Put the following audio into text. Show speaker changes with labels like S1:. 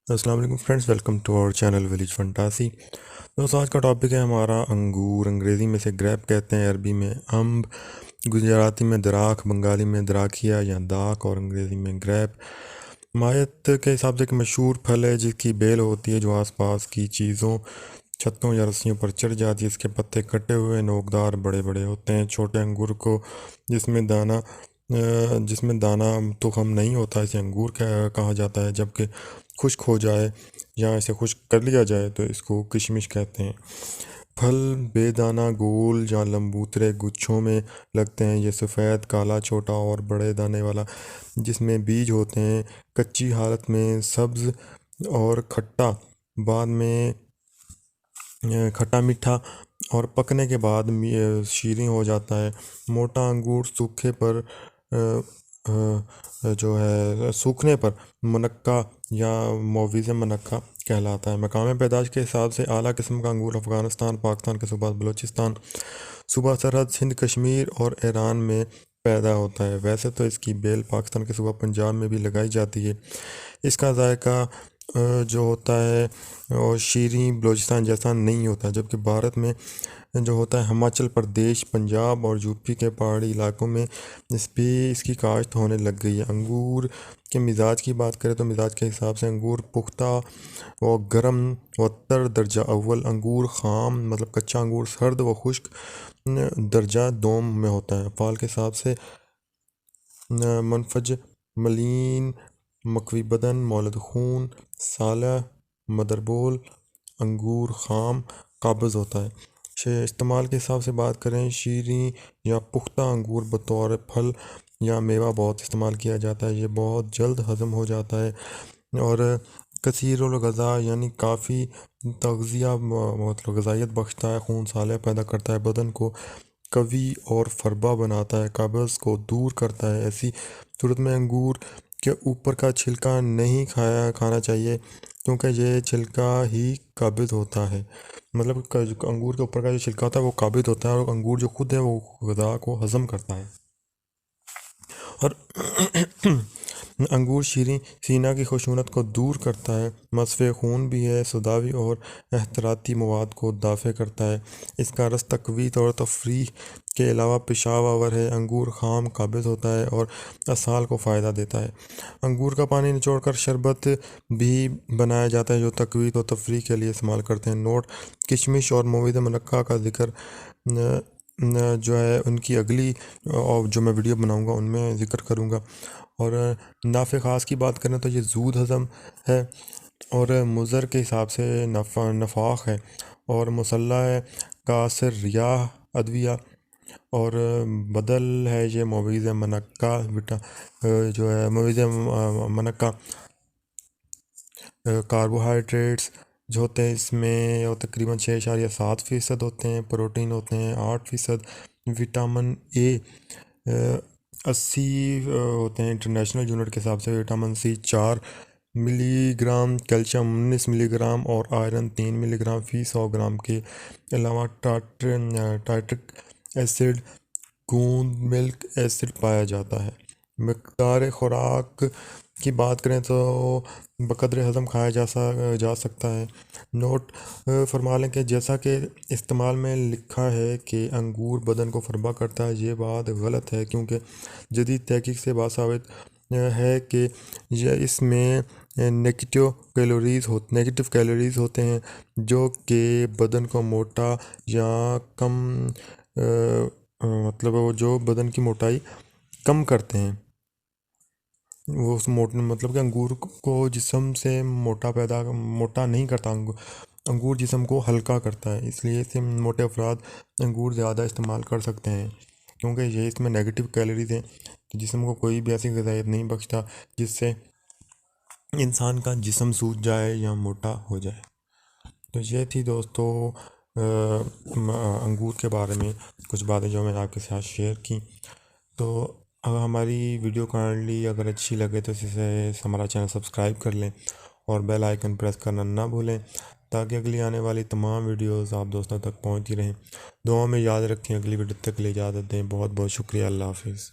S1: السلام علیکم friends, welcome to our channel village fantasy. دوستوں، آج کا ٹاپک ہے ہمارا انگور۔ انگریزی میں سے گریپ کہتے ہیں، عربی میں امب، گجراتی میں دراکھ، بنگالی میں دراکھیا یا داکھ اور انگریزی میں گریپ۔ ماہیت کے حساب سے ایک مشہور پھل ہے جس کی بیل ہوتی ہے جو آس پاس کی چیزوں، چھتوں یا رسیوں پر چڑھ جاتی ہے۔ اس کے پتے کٹے ہوئے، نوکدار، بڑے بڑے ہوتے ہیں۔ چھوٹے انگور کو جس میں دانہ تخم نہیں ہوتا اسے انگور کہا جاتا ہے، جبکہ خشک ہو جائے یا اسے خشک کر لیا جائے تو اس کو کشمش کہتے ہیں۔ پھل بے دانہ، گول یا لمبوترے گچھوں میں لگتے ہیں۔ یہ سفید، کالا، چھوٹا اور بڑے دانے والا جس میں بیج ہوتے ہیں۔ کچی حالت میں سبز اور کھٹا، بعد میں کھٹا میٹھا اور پکنے کے بعد شیریں ہو جاتا ہے۔ موٹا انگور سوکھنے پر منقع یا مویز منقع کہلاتا ہے۔ مقام پیدائش کے حساب سے اعلیٰ قسم کا انگور افغانستان، پاکستان کے صوبہ بلوچستان، صوبہ سرحد سندھ، کشمیر اور ایران میں پیدا ہوتا ہے۔ ویسے تو اس کی بیل پاکستان کے صوبہ پنجاب میں بھی لگائی جاتی ہے۔ اس کا ذائقہ جو ہوتا ہے اور شیریں بلوچستان جیسا نہیں ہوتا، جبکہ بھارت میں جو ہوتا ہے ہماچل پردیش، پنجاب اور یو پی کے پہاڑی علاقوں میں اس کی کاشت ہونے لگ گئی ہے۔ انگور کے مزاج کی بات کریں تو مزاج کے حساب سے انگور پختہ و گرم و تر درجہ اول، انگور خام مطلب کچا انگور سرد و خشک درجہ دوم میں ہوتا ہے۔ پھال کے حساب سے منفج، ملین، مکوی بدن، مولد خون، صالح، مدربول۔ انگور خام قابض ہوتا ہے۔ استعمال کے حساب سے بات کریں، شیریں یا پختہ انگور بطور پھل یا میوہ بہت استعمال کیا جاتا ہے۔ یہ بہت جلد ہضم ہو جاتا ہے اور کثیر الغذا یعنی کافی تغذیہ مطلب غذائیت بخشتا ہے۔ خون صالح پیدا کرتا ہے، بدن کو قوی اور فربا بناتا ہے، قبض کو دور کرتا ہے۔ ایسی صورت میں انگور کے اوپر کا چھلکا نہیں کھانا چاہیے کیونکہ یہ چھلکا ہی قابض ہوتا ہے۔ مطلب انگور کے اوپر کا جو چھلکا ہوتا ہے وہ قابض ہوتا ہے اور انگور جو خود ہے وہ غذا کو ہضم کرتا ہے۔ اور انگور شیریں سینہ کی خشونت کو دور کرتا ہے، مصفِ خون بھی ہے، سوداوی اور احتیاطی مواد کو دافع کرتا ہے۔ اس کا رس تقویت اور تفریح کے علاوہ پیشاب آور ہے۔ انگور خام قابض ہوتا ہے اور اسہال کو فائدہ دیتا ہے۔ انگور کا پانی نچوڑ کر شربت بھی بنایا جاتا ہے جو تقویت و تفریح کے لیے استعمال کرتے ہیں۔ نوٹ: کشمش اور مویز منقع کا ذکر جو ہے ان کی اگلی جو میں ویڈیو بناؤں گا ان میں ذکر کروں گا۔ اور نافع خاص کی بات کریں تو یہ زود ہضم ہے اور مضر کے حساب سے نفاخ ہے اور مسلح ہے، کاثر ریاح ادویہ اور بدل ہے۔ یہ مویز منقع جو ہے مویز منقع کاربوہائیڈریٹس جو ہوتے ہیں اس میں وہ تقریباً 6.7% ہوتے ہیں، پروٹین ہوتے ہیں 8%، وٹامن اے 80 ہوتے ہیں انٹرنیشنل یونٹ کے حساب سے، وٹامن سی 4 ملی گرام، کیلشیم 19 ملی گرام اور آئرن 3 ملی گرام فی 100 گرام کے علاوہ ٹارٹرک ایسڈ، گوند ملک ایسڈ پایا جاتا ہے۔ مقدار خوراک کی بات کریں تو بقدر ہضم کھایا جا سکتا ہے۔ نوٹ فرما لیں کہ جیسا کہ استعمال میں لکھا ہے کہ انگور بدن کو فربا کرتا ہے، یہ بات غلط ہے کیونکہ جدید تحقیق سے ثابت ہے کہ اس میں نیگیٹو کیلوریز ہوتے ہیں جو کہ بدن کو موٹا یا کم مطلب وہ جو بدن کی موٹائی کم کرتے ہیں۔ وہ مطلب کہ انگور کو جسم سے موٹا نہیں کرتا، انگور جسم کو ہلکا کرتا ہے، اس لیے سے موٹے افراد انگور زیادہ استعمال کر سکتے ہیں کیونکہ یہ اس میں نیگیٹو کیلوریز ہیں، تو جسم کو کوئی بھی ایسی غذائیت نہیں بخشتا جس سے انسان کا جسم سوج جائے یا موٹا ہو جائے۔ تو یہ تھی دوستو انگور کے بارے میں کچھ باتیں جو میں نے آپ کے ساتھ شیئر کی۔ تو اگر ہماری ویڈیو کائنڈلی اگر اچھی لگے تو اسے ہمارا چینل سبسکرائب کر لیں اور بیل آئیکن پریس کرنا نہ بھولیں تاکہ اگلی آنے والی تمام ویڈیوز آپ دوستوں تک پہنچتی رہیں۔ دعاؤں میں یاد رکھیں۔ اگلی ویڈیو تک کے لیے اجازت دیں۔ بہت بہت شکریہ۔ اللہ حافظ۔